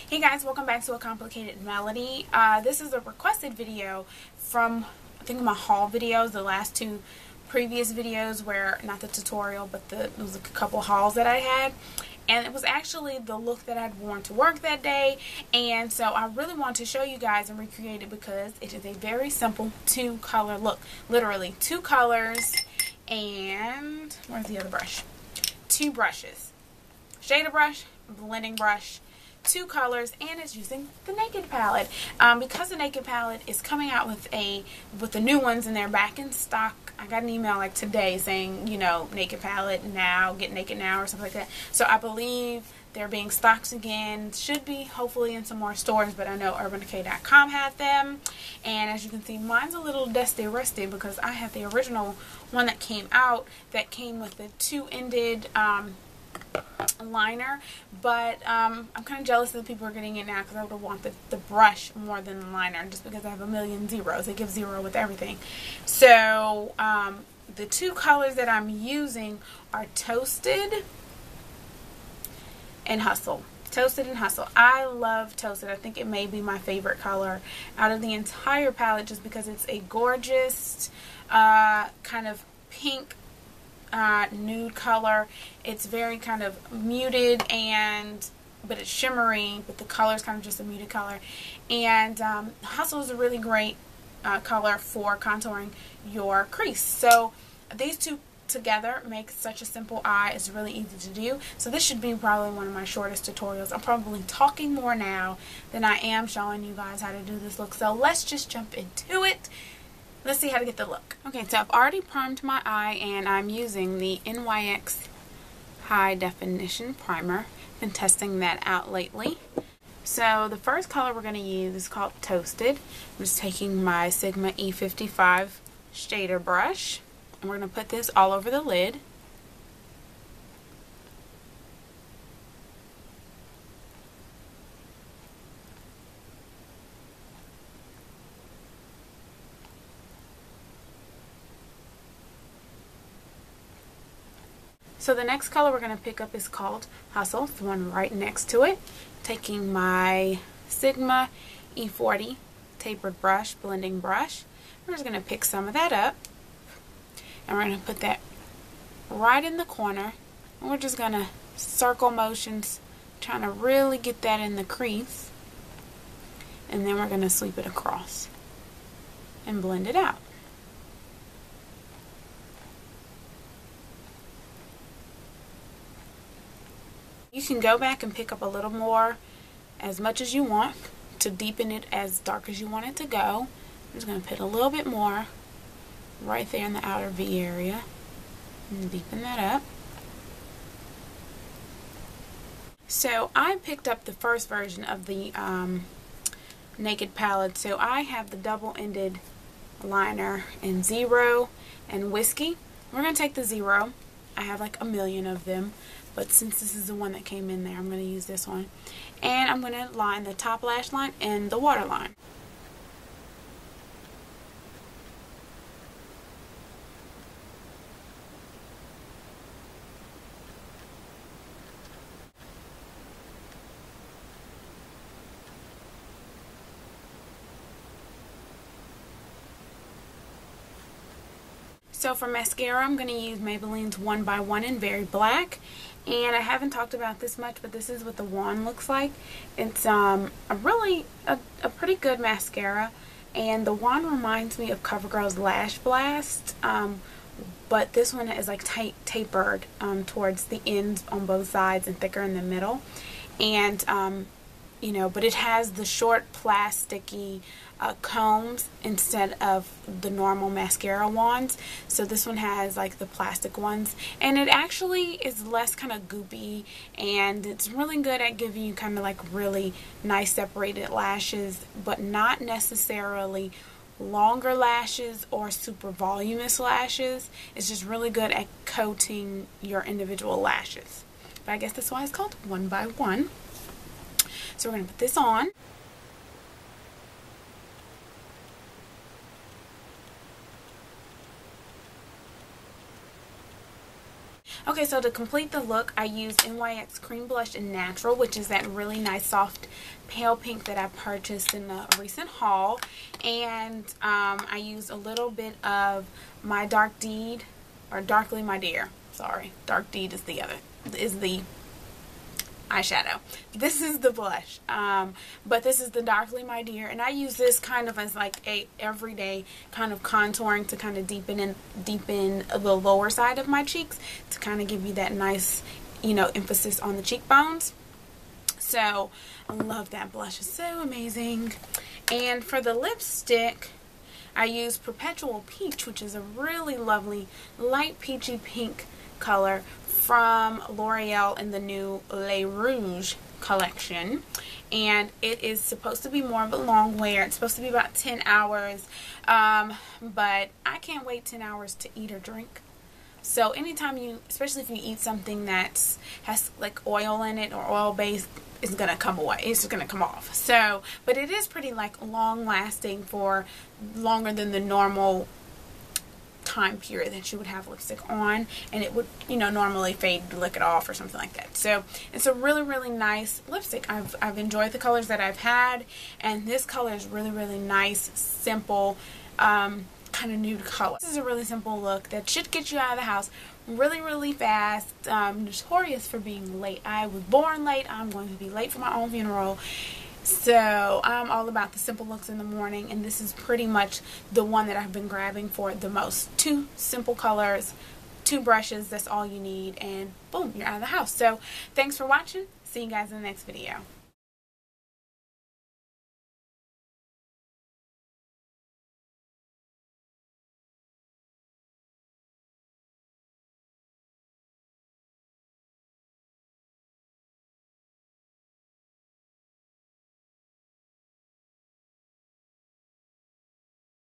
Hey guys, welcome back to A Complicated Melody. This is a requested video from, I think, my haul videos, the last two previous videos where, not the tutorial, but it was a couple hauls that I had. And it was actually the look that I'd worn to work that day. And so I really want to show you guys and recreate it because it is a very simple two-color look. Literally, two colors and, where's the other brush? Two brushes. Shader brush, blending brush, two colors, and it's using the Naked palette. Because the Naked palette is coming out with the new ones and they're back in stock. I got an email like today saying, you know, Naked palette now, get Naked now or something like that. So I believe they're being stocked again. Should be hopefully in some more stores, but I know UrbanDecay.com had them. And as you can see, mine's a little dusty rusty because I have the original one that came out that came with the two-ended liner, but I'm kind of jealous that people are getting it now because I would want the brush more than the liner, just because I have a million zeros. It gives zero with everything. So the two colors that I'm using are Toasted and Hustle. Toasted and Hustle. I love Toasted. I think it may be my favorite color out of the entire palette just because it's a gorgeous kind of pink nude color. It's very kind of muted, but it's shimmery, but the color is kind of just a muted color. And Hustle is a really great color for contouring your crease. So these two together make such a simple eye. It's really easy to do. So this should be probably one of my shortest tutorials. I'm probably talking more now than I am showing you guys how to do this look. So let's just jump into it. Let's see how to get the look. Okay, so I've already primed my eye and I'm using the NYX High Definition Primer. Been testing that out lately. So the first color we're going to use is called Toasted. I'm just taking my Sigma E55 shader brush and we're going to put this all over the lid. So the next color we're going to pick up is called Hustle, the one right next to it. Taking my Sigma E40 tapered brush, blending brush, we're just going to pick some of that up. And we're going to put that right in the corner. And we're just going to circle motions, trying to really get that in the crease. And then we're going to sweep it across and blend it out. You can go back and pick up a little more, as much as you want, to deepen it as dark as you want it to go. I'm just going to put a little bit more right there in the outer V area and deepen that up. So I picked up the first version of the Naked palette. So I have the double-ended liner in Zero and Whiskey. We're going to take the Zero. I have like a million of them, but since this is the one that came in there, I'm going to use this one. And I'm going to line the top lash line and the waterline. So for mascara, I'm going to use Maybelline's 1x1 in Very Black. And I haven't talked about this much, but this is what the wand looks like. It's a pretty good mascara. And the wand reminds me of CoverGirl's Lash Blast. But this one is like tapered towards the ends on both sides and thicker in the middle. And you know, but it has the short plasticky combs instead of the normal mascara wands. So this one has like the plastic ones, and it actually is less kind of goopy, and it's really good at giving you kind of like really nice separated lashes, but not necessarily longer lashes or super voluminous lashes. It's just really good at coating your individual lashes. But I guess that's why it's called 1x1. So we're going to put this on. Okay, so to complete the look, I used NYX Cream Blush in Natural, which is that really nice soft pale pink that I purchased in a recent haul. And I used a little bit of my Dark Deed, or Darkly My Dear. Sorry, Dark Deed is the eyeshadow. This is the blush, but this is the Darkly My Dear, and I use this kind of as like a everyday kind of contouring to kind of deepen the lower side of my cheeks to kind of give you that nice, you know, emphasis on the cheekbones. So I love that blush. It's so amazing. And for the lipstick, I use Perpetual Peach, which is a really lovely light peachy pink color from L'Oreal in the new Le Rouge collection. And it is supposed to be more of a long wear. It's supposed to be about 10 hours. But I can't wait 10 hours to eat or drink. So anytime you, especially if you eat something that has like oil in it or oil based, it's going to come away. It's going to come off. So, but it is pretty like long lasting for longer than the normal time period that you would have lipstick on, and it would, you know, normally fade to lick it off or something like that. So it's a really, really nice lipstick. I've enjoyed the colors that I've had, and this color is really, really nice, simple, kind of nude color. This is a really simple look that should get you out of the house really, really fast. Notorious for being late. I was born late. I'm going to be late for my own funeral. So I'm all about the simple looks in the morning, and this is pretty much the one that I've been grabbing for the most. 2 simple colors, 2 brushes, that's all you need, and boom, you're out of the house. So thanks for watching. See you guys in the next video.